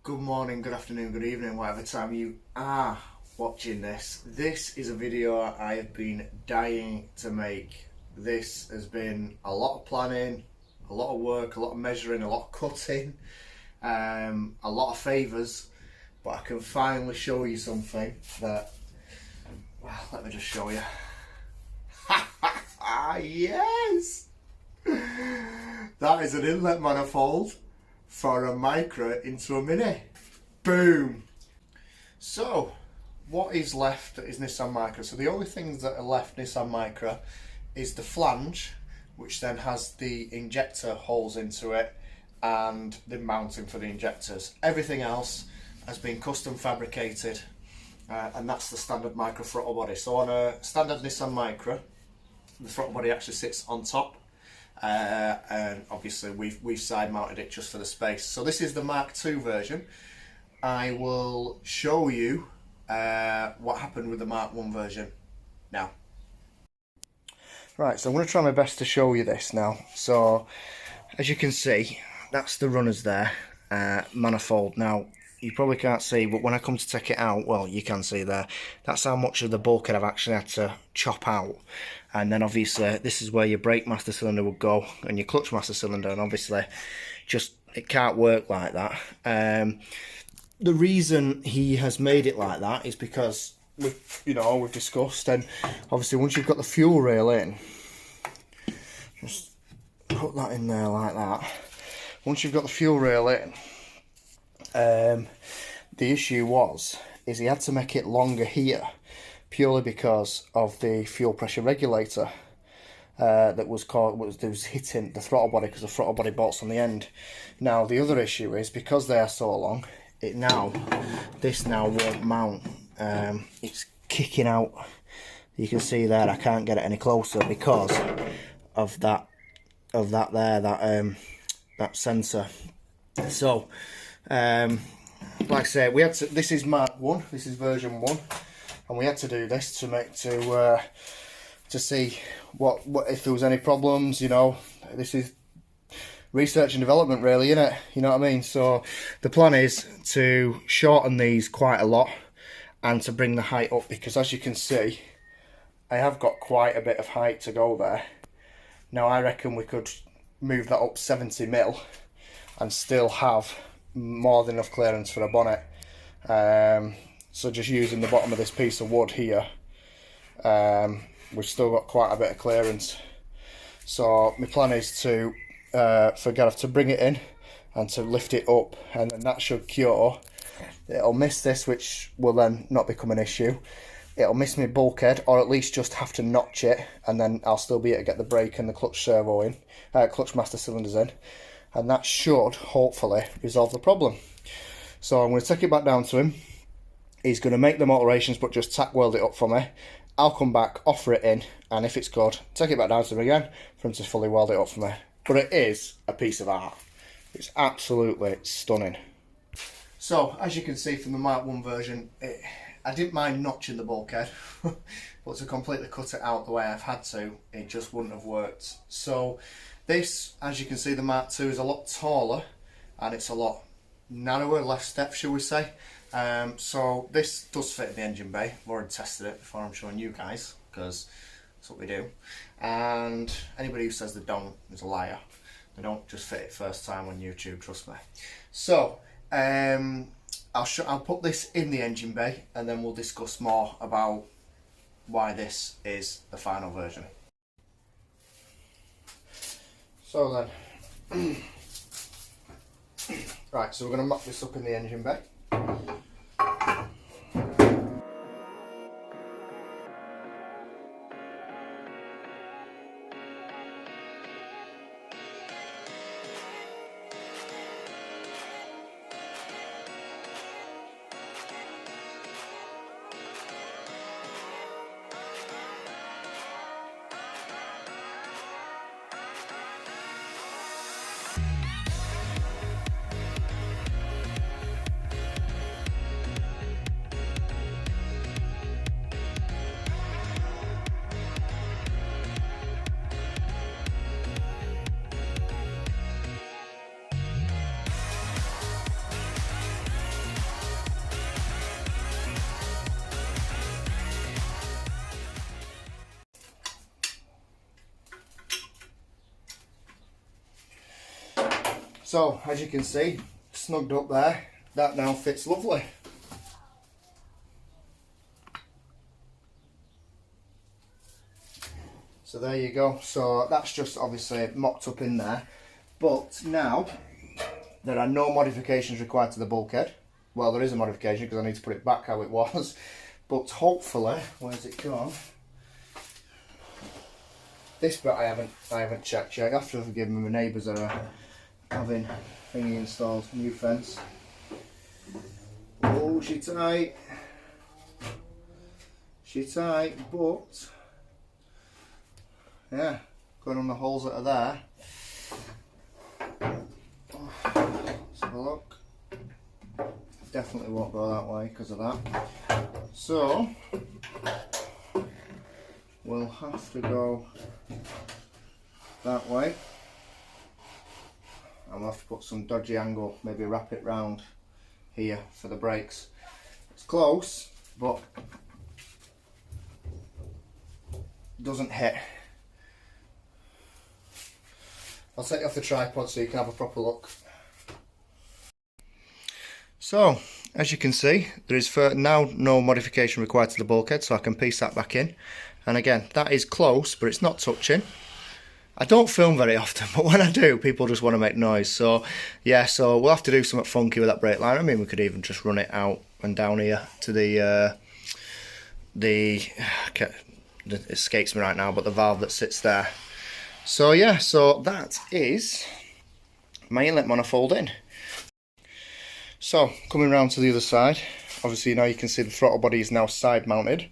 Good morning, good afternoon, good evening, whatever time you are watching this. This is a video I have been dying to make. This has been a lot of planning, a lot of work, a lot of measuring, a lot of cutting, a lot of favours, but I can finally show you something that, well, let me just show you. Yes! That is an inlet manifold for a Micra into a Mini. Boom! So, what is left is Nissan Micra. So the only things that are left Nissan Micra is the flange, which then has the injector holes into it and the mounting for the injectors. Everything else has been custom fabricated, and that's the standard Micra throttle body. So on a standard Nissan Micra, the throttle body actually sits on top. And obviously we've side mounted it just for the space. So this is the Mark II version. I will show you what happened with the Mark I version now. Right, so I'm going to try my best to show you this now. So as you can see, that's the runners there, manifold. Now you probably can't see, but when I come to take it out, well, you can see there, that's how much of the bulkhead I've actually had to chop out. And then obviously this is where your brake master cylinder would go and your clutch master cylinder, and obviously just it can't work like that. The reason he has made it like that is because we've discussed, and obviously once you've got the fuel rail in, just put that in there like that. Once you've got the fuel rail in, the issue is he had to make it longer here purely because of the fuel pressure regulator that was hitting the throttle body, because the throttle body bolts on the end. Now the other issue is because they are so long, this now won't mount. It's kicking out. You can see there I can't get it any closer because of that sensor. So like I say, we had to, this is Mark 1, this is version 1, and we had to do this to see what if there was any problems. This is research and development really, isn't it? You know what I mean? So the plan is to shorten these quite a lot and to bring the height up, because as you can see, I have got quite a bit of height to go there. Now I reckon we could move that up 70 mil and still have more than enough clearance for a bonnet. So just using the bottom of this piece of wood here, we've still got quite a bit of clearance. So my plan is to for Gareth to bring it in and to lift it up, and then that should cure. It'll miss this, which will then not become an issue. It'll miss my bulkhead, or at least just have to notch it, and then I'll still be able to get the brake and the clutch servo in, clutch master cylinders in, and that should hopefully resolve the problem. So I'm going to take it back down to him. He's going to make them alterations, but just tack weld it up for me. I'll come back, offer it in, and if it's good, take it back down to him again for him to fully weld it up for me. But it is a piece of art. It's absolutely stunning. So as you can see from the Mark I version, I didn't mind notching the bulkhead, but to completely cut it out the way I've had to, it just wouldn't have worked. So this, as you can see, the Mark II is a lot taller and it's a lot narrower, less steps, shall we say. So this does fit in the engine bay. I've already tested it before I'm showing you guys, because that's what we do. And anybody who says they don't is a liar. They don't just fit it first time on YouTube, trust me. So I'll put this in the engine bay, and then we'll discuss more about why this is the final version. So then, right, so we're going to mock this up in the engine bay. So as you can see, snugged up there, that now fits lovely. So there you go. So that's just obviously mocked up in there. But now there are no modifications required to the bulkhead. Well, there is a modification because I need to put it back how it was. But hopefully, where's it gone? This bit I haven't checked yet. I have to forgive me, my neighbours are having thingy installed, new fence. Oh, she tight. She tight, but yeah, going on the holes that are there. Let's have a look. Definitely won't go that way because of that. So we'll have to go that way. And we'll have to put some dodgy angle, maybe wrap it round here for the brakes. It's close, but doesn't hit. I'll take you off the tripod so you can have a proper look. So, as you can see, there is now no modification required to the bulkhead, so I can piece that back in. And again, that is close, but it's not touching. I don't film very often, but when I do, people just want to make noise. So, yeah, so we'll have to do something funky with that brake line. I mean, we could even just run it out and down here to it escapes me right now, but the valve that sits there. So yeah, so that is my inlet manifold in. So coming round to the other side, obviously now you can see the throttle body is now side mounted,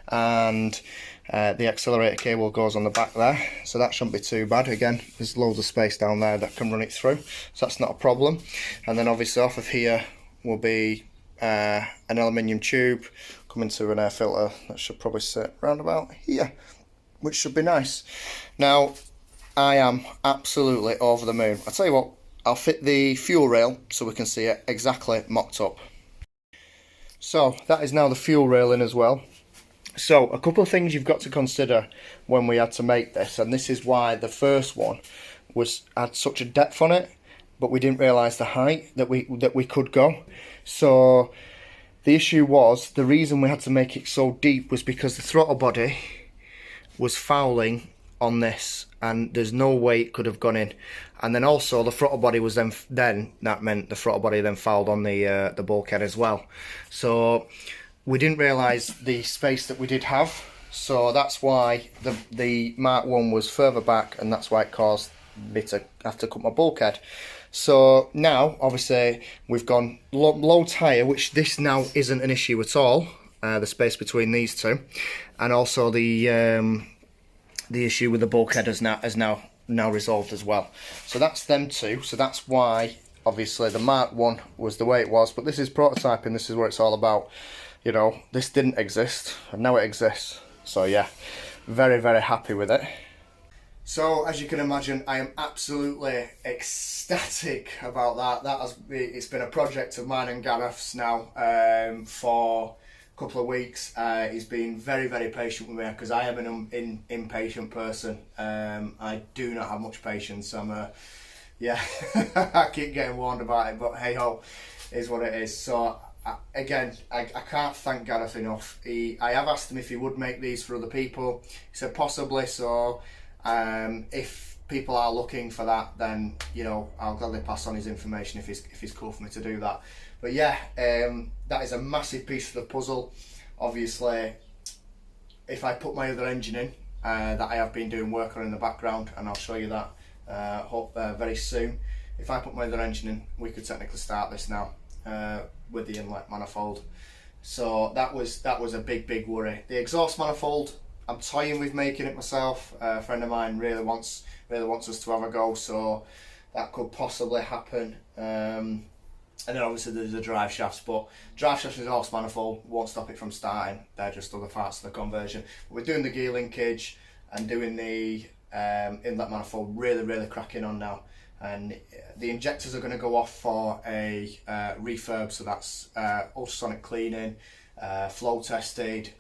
and the accelerator cable goes on the back there, so that shouldn't be too bad. Again, there's loads of space down there that can run it through, so that's not a problem. And then obviously off of here will be an aluminium tube coming to an air filter that should probably sit round about here, which should be nice. Now I am absolutely over the moon. I'll tell you what, I'll fit the fuel rail so we can see it exactly mocked up. So that is now the fuel rail in as well. So a couple of things you've got to consider when we had to make this, and this is why the first one had such a depth on it, but we didn't realise the height that we could go. So the issue was, the reason we had to make it so deep was because the throttle body was fouling on this, and there's no way it could have gone in. And then also the throttle body was then that meant the throttle body then fouled on the bulkhead as well. So we didn't realise the space that we did have, so that's why the Mark 1 was further back, and that's why it caused me to have to cut my bulkhead. So now obviously we've gone low tyre, which this now isn't an issue at all, the space between these two, and also the issue with the bulkhead has now resolved as well. So that's them two. So that's why obviously the Mark 1 was the way it was, but this is prototyping. This is what it's all about. You know, this didn't exist and now it exists. So yeah, very, very happy with it. So as you can imagine, I am absolutely ecstatic about that. It's been a project of mine and Gareth's now for couple of weeks. He's been very, very patient with me because I am an impatient person. I do not have much patience. Yeah, I keep getting warned about it, but hey ho, is what it is. So again, I can't thank Gareth enough. I have asked him if he would make these for other people. He said possibly. So if people are looking for that, then you know I'll gladly pass on his information if he's cool for me to do that. But yeah, that is a massive piece of the puzzle. Obviously, if I put my other engine in, that I have been doing work on in the background, and I'll show you that very soon. If I put my other engine in, we could technically start this now with the inlet manifold. So that was a big worry. The exhaust manifold, I'm toying with making it myself. A friend of mine really wants us to have a go, so that could possibly happen. And then obviously there's the drive shafts, but drive shafts and exhaust manifold won't stop it from starting. They're just other parts of the conversion. We're doing the gear linkage and doing the inlet manifold really cracking on now. And the injectors are going to go off for a refurb, so that's ultrasonic cleaning, flow tested,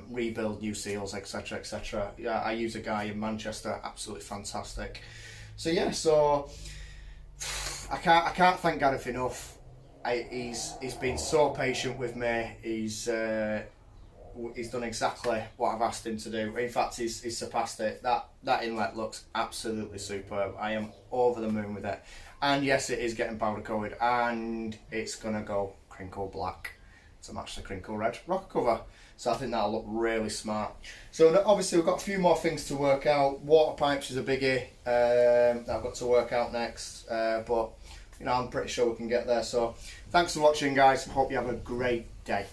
rebuild new seals, etc, etc. Yeah, I use a guy in Manchester, absolutely fantastic. So yeah, so I can't thank Gareth enough. He's been so patient with me. He's done exactly what I've asked him to do. In fact, he's surpassed it. That inlet looks absolutely superb. I am over the moon with it. And yes, it is getting powder coated, and it's gonna go crinkle black to match the crinkle red rocker cover. So I think that'll look really smart. So obviously we've got a few more things to work out. Water pipes is a biggie that I've got to work out next, but you know, I'm pretty sure we can get there. So thanks for watching, guys. Hope you have a great day.